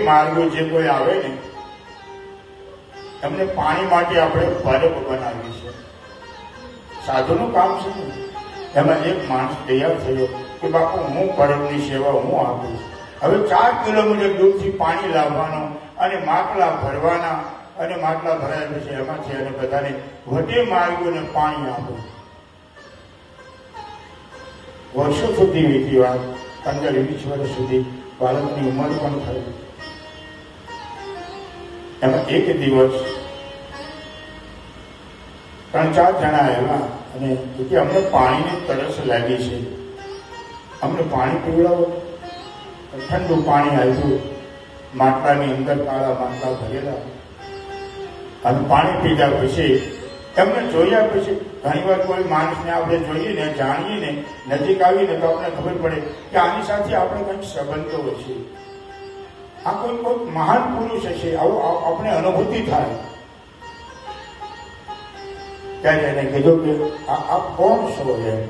માર્ગો જે કોઈ આવે ને એમને પાણી માટે આપણે પરબ બનાવી છે. સાધુનું કામ છે ને. એમાં એક માણસ તૈયાર થયો કે બાપુ હું પરબની સેવા હું આપીશ. હવે 4 કિલોમીટર દૂરથી પાણી લાવવાનો અને માટલા ભરવાના અને માટલા ભરાયા પછી એમાંથી અને બધાને વટે માર્ગોને પાણી આપો. વર્ષો સુધી વીતી વાત, 15-20 વર્ષ સુધી બાળકની ઉંમર પણ થઈ. એમાં એક દિવસ 3-4 જણા આવ્યા અને કે અમને પાણીની તરસ લાગી છે, અમને પાણી પીવડાવો. ઠંડુ પાણી આવ્યું, માટલાની અંદર કાળા માટલા ભરેલા અને પાણી પીધા પછી એમને જોયા પછી ઘણી વાર કોઈ માણસને આપણે જોઈએ ને, જાણીએ ને, નજીક આવીને તો આપણે ખબર પડે કે આની સાથે આપણે કંઈક સંબંધો છે, આ કોઈ મહાન પુરુષ હશે, આવું આપણે અનુભૂતિ થાય. ત્યારે એને કીધું કે આપ કોણ છો એમ?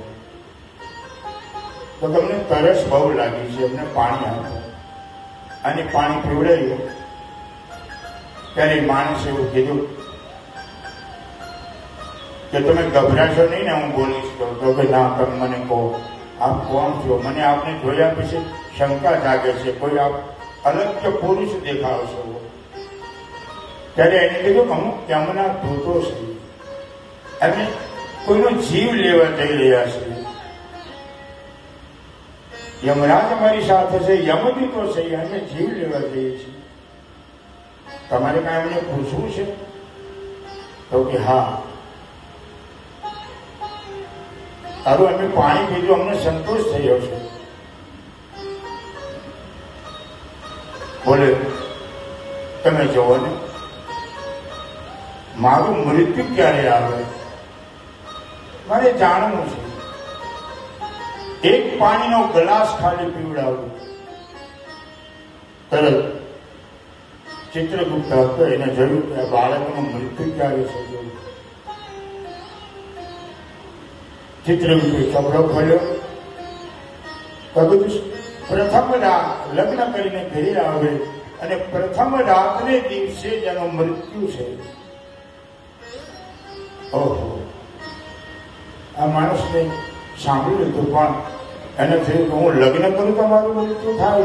તો તમને તરસ બહુ લાગી છે, એમને પાણી આપો. અને પાણી પીવડાવ્યું. ત્યારે માણસે એવું કીધું કે તમે ગભરાશો નહીં ને, હું બોલીશ તો કે ના, તમે મને કહો આપ કોણ છો? મને આપને જોયા પછી શંકા જાગે છે, કોઈ આપ અલગ પુરુષ દેખાવ છો. ત્યારે એને કીધું કે અમુક યમના દૂતો છે, અને કોઈનો જીવ લેવા જઈ રહ્યા છે. યમરાજ અમારી સાથે છે, યમદૂતો છે, અમે જીવ લેવા જઈએ છીએ. તમારે કાંઈ અમને પૂછવું છે? તો કે હા, તારું અમે પાણી પીધું, અમને સંતોષ થયો છે. બોલે તમે જોવો ને, મારું મૃત્યુ ક્યારે આવે મારે જાણવું છે. એક પાણીનો ગ્લાસ ખાલી પીવડાવું. તરત ચિત્રગુપ્ત હતો, એને જોયું કે આ બાળકનું મૃત્યુ ક્યારે છે. ચિત્રગુપ્તે કપડો ખોલ્યો. પ્રથમ રાત લગ્ન કરીને ઘરે આવે અને પ્રથમ રાતને દિવસે જેનો મૃત્યુ છે. ઓહો, આ માણસને સાંભળ્યું હતું, પણ એને થયું કે હું લગ્ન કરું તો મારું મૃત્યુ થાય.